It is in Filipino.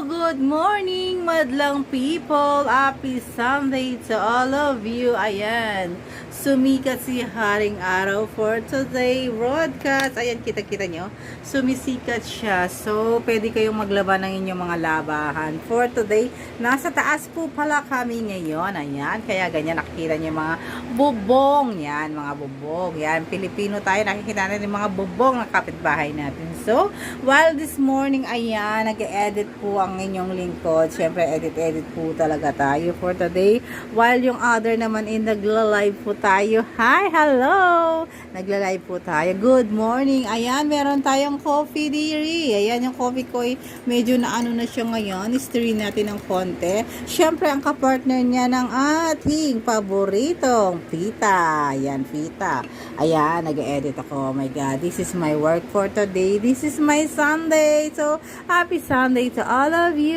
good morning, madlang people. Happy Sunday to all of you. Ayan, sumikat si Haring Araw for today broadcast. Ayan, kita-kita nyo, sumisikat siya. So, pwede kayong maglaban ng inyong mga labahan. For today, nasa taas po pala kami ngayon. Ayan, kaya ganyan nakikita nyo yung mga bubong. Yan, mga bubong. Yan, Pilipino tayo, nakikita natin yung mga bubong ng kapitbahay natin. So, while this morning, ayan, nag-edit po ang inyong lingkod. Siyempre, edit po talaga tayo for today. While yung other naman nagla-live po tayo. Hi, hello! Nagla-live po tayo. Good morning. Ayan, meron tayong coffee diri. Ayan, yung coffee ko medyo na ano na siya ngayon. Stir natin ng konti. Siyempre, ang kapartner niya ng ating paboritong pita. Ayan, pita. Ayan, nag-edit ako. Oh my God, this is my work for today. This is my Sunday. So, happy Sunday to all of you.